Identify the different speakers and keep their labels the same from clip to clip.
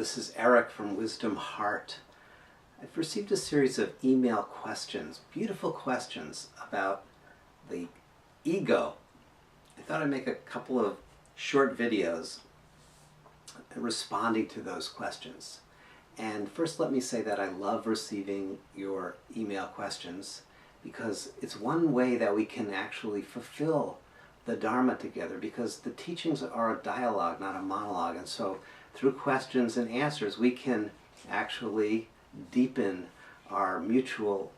Speaker 1: this is Eric from Wisdom Heart. I've received a series of email questions, beautiful questions about the ego. I thought I'd make a couple of short videos responding to those questions. And first let me say that I love receiving your email questions because it's one way that we can actually fulfill the Dharma together, because the teachings are a dialogue, not a monologue. And so through questions and answers, we can actually deepen our mutual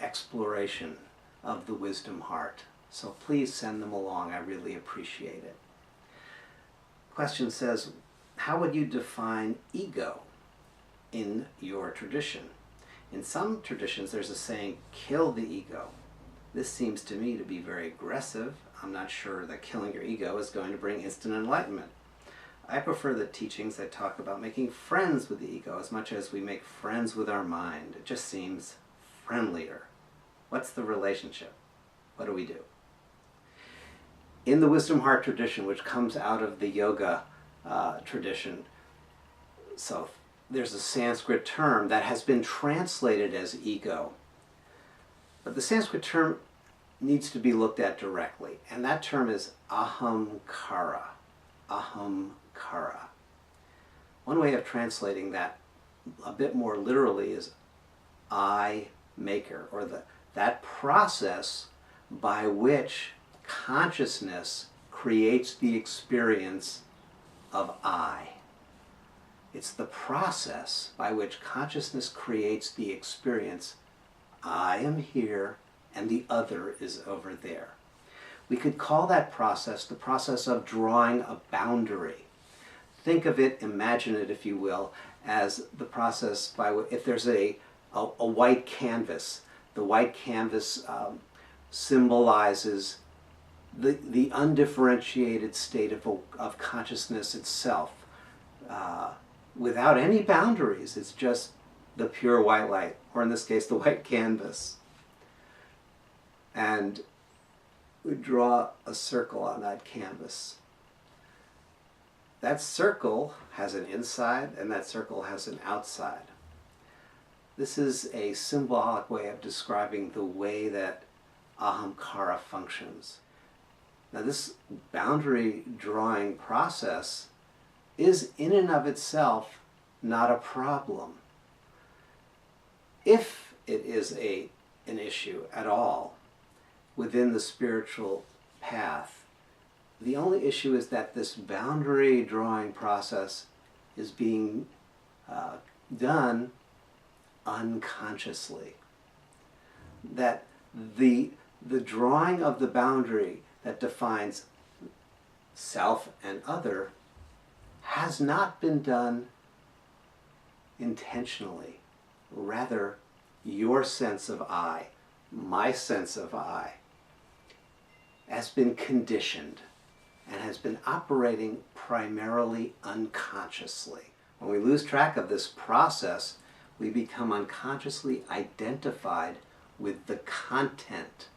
Speaker 1: exploration of the Wisdom Heart. So please send them along. I really appreciate it. Question says, how would you define ego in your tradition? In some traditions, there's a saying, kill the ego. This seems to me to be very aggressive. I'm not sure that killing your ego is going to bring instant enlightenment. I prefer the teachings that talk about making friends with the ego as much as we make friends with our mind. It just seems friendlier. What's the relationship? What do we do? In the Wisdom Heart tradition, which comes out of the yoga tradition, so there's a Sanskrit term that has been translated as ego. But the Sanskrit term needs to be looked at directly, and that term is ahamkara. Ahamkara. One way of translating that a bit more literally is I maker, or that process by which consciousness creates the experience of I. It's the process by which consciousness creates the experience I am here and the other is over there. We could call that process the process of drawing a boundary. Think of it, imagine it if you will, as the process by which, if there's a white canvas, the white canvas symbolizes the undifferentiated state of consciousness itself. Without any boundaries, it's just the pure white light, or in this case, the white canvas. And we draw a circle on that canvas. That circle has an inside, and that circle has an outside. This is a symbolic way of describing the way that ahamkara functions. Now, this boundary drawing process is in and of itself not a problem. If it is an issue at all within the spiritual path, the only issue is that this boundary drawing process is being done unconsciously. That the drawing of the boundary that defines self and other has not been done intentionally. Rather, your sense of I, my sense of I, has been conditioned and has been operating primarily unconsciously. When we lose track of this process, we become unconsciously identified with the content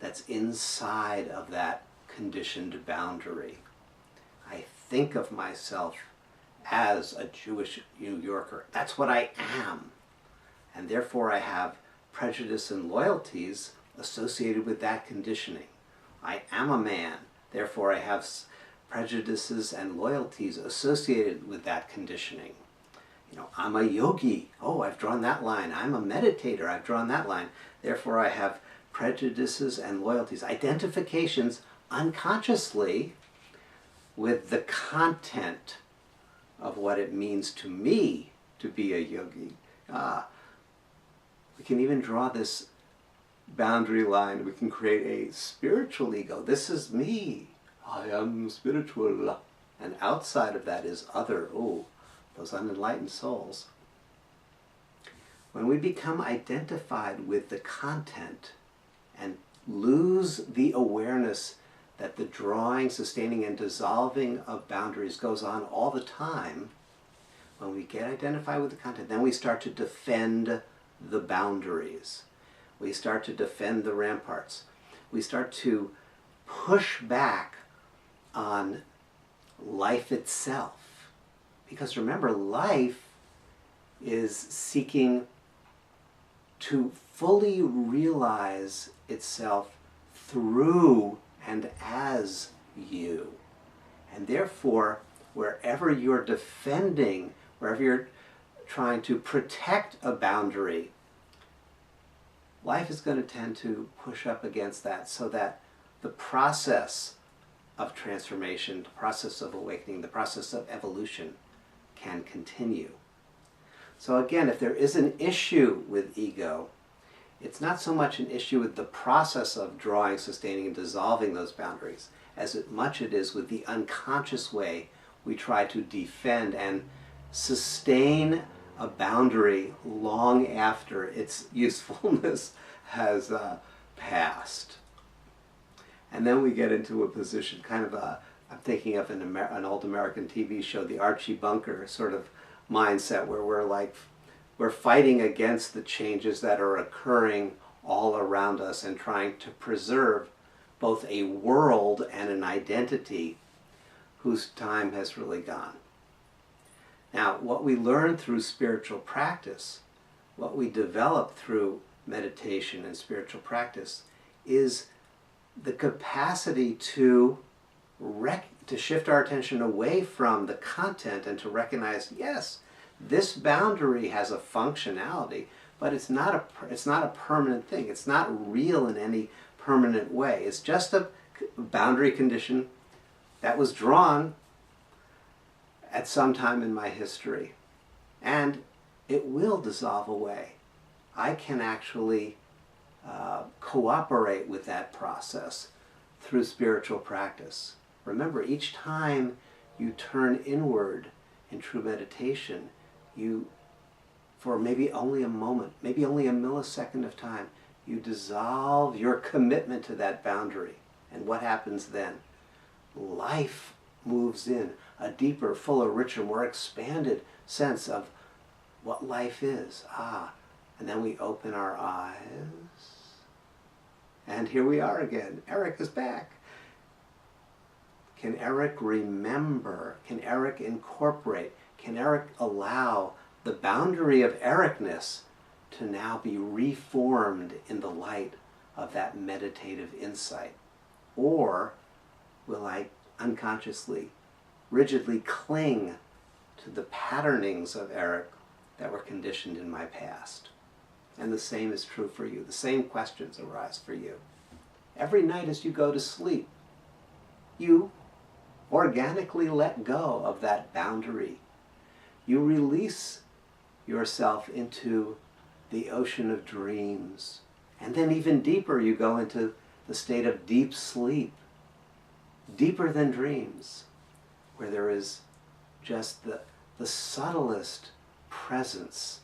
Speaker 1: that's inside of that conditioned boundary. I think of myself as a Jewish New Yorker. That's what I am. And therefore I have prejudice and loyalties associated with that conditioning. I am a man. Therefore I have prejudices and loyalties associated with that conditioning. You know, I'm a yogi. Oh, I've drawn that line. I'm a meditator. I've drawn that line. Therefore I have prejudices and loyalties, identifications unconsciously with the content of what it means to me to be a yogi. We can even draw this boundary line. We can create a spiritual ego. This is me. I am spiritual. And outside of that is other. Oh, those unenlightened souls. When we become identified with the content and lose the awareness that the drawing, sustaining, and dissolving of boundaries goes on all the time, when we get identified with the content, then we start to defend the boundaries. We start to defend the ramparts. We start to push back on life itself, Because remember, life is seeking to fully realize itself through and as you. And therefore, wherever you're defending, wherever you're trying to protect a boundary, life is going to tend to push up against that, so that the process of transformation, the process of awakening, the process of evolution can continue. So again, if there is an issue with ego, it's not so much an issue with the process of drawing, sustaining, and dissolving those boundaries, as much it is with the unconscious way we try to defend and sustain a boundary long after its usefulness has passed. And then we get into a position, kind of I'm thinking of an old American TV show, the Archie Bunker sort of mindset, where we're fighting against the changes that are occurring all around us and trying to preserve both a world and an identity whose time has really gone. Now, what we learn through spiritual practice, what we develop through meditation and spiritual practice, is the capacity to shift our attention away from the content and to recognize, yes, this boundary has a functionality, but it's not a permanent thing. It's not real in any permanent way. It's just a boundary condition that was drawn at some time in my history, and it will dissolve away. I can actually cooperate with that process through spiritual practice. Remember, each time you turn inward in true meditation, you, for maybe only a moment, maybe only a millisecond of time, you dissolve your commitment to that boundary. And what happens then? Life moves in, a deeper, fuller, richer, more expanded sense of what life is. And then we open our eyes, and here we are again. Eric is back. Can Eric remember? Can Eric incorporate? Can Eric allow the boundary of Ericness to now be reformed in the light of that meditative insight? Or will I unconsciously, rigidly cling to the patternings of Eric that were conditioned in my past? And the same is true for you. The same questions arise for you. Every night as you go to sleep, you organically let go of that boundary. You release yourself into the ocean of dreams. And then even deeper, you go into the state of deep sleep, deeper than dreams, where there is just the subtlest presence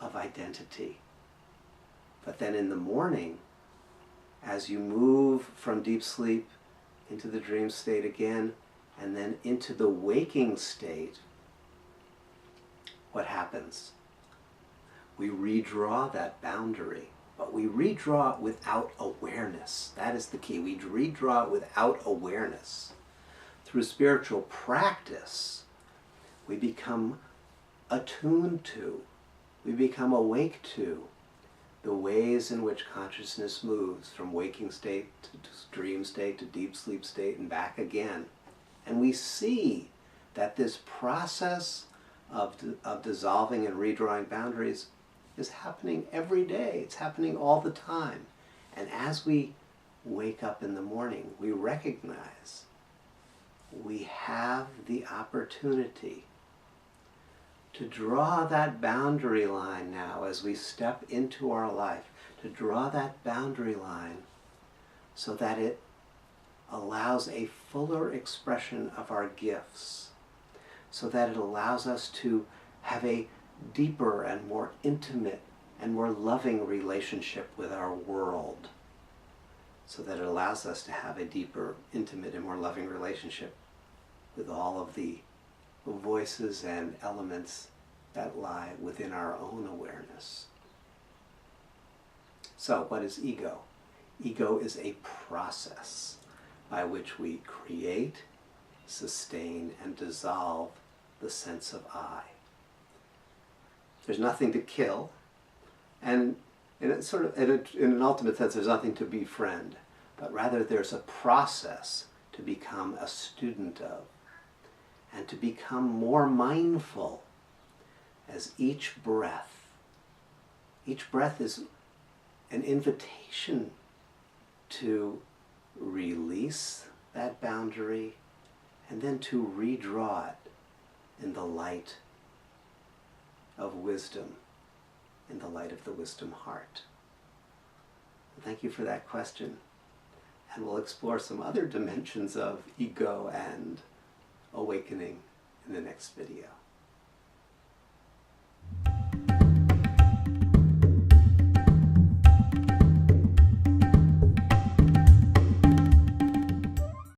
Speaker 1: of identity. But then in the morning, as you move from deep sleep into the dream state again, and then into the waking state, what happens? We redraw that boundary, but we redraw it without awareness. That is the key. We redraw it without awareness. Through spiritual practice, we become attuned to, we become awake to the ways in which consciousness moves from waking state to dream state to deep sleep state and back again. And we see that this process of dissolving and redrawing boundaries is happening every day. It's happening all the time. And as we wake up in the morning, we recognize we have the opportunity to draw that boundary line now as we step into our life, to draw that boundary line so that it allows a fuller expression of our gifts, so that it allows us to have a deeper and more intimate and more loving relationship with our world, so that it allows us to have a deeper, intimate, and more loving relationship with all of the voices and elements that lie within our own awareness. So, what is ego? Ego is a process by which we create, sustain, and dissolve the sense of I. There's nothing to kill, and in an ultimate sense, there's nothing to befriend, but rather there's a process to become a student of, and to become more mindful as each breath is an invitation to release that boundary and then to redraw it in the light of wisdom, in the light of the wisdom heart. Thank you for that question. And we'll explore some other dimensions of ego and awakening in the next video.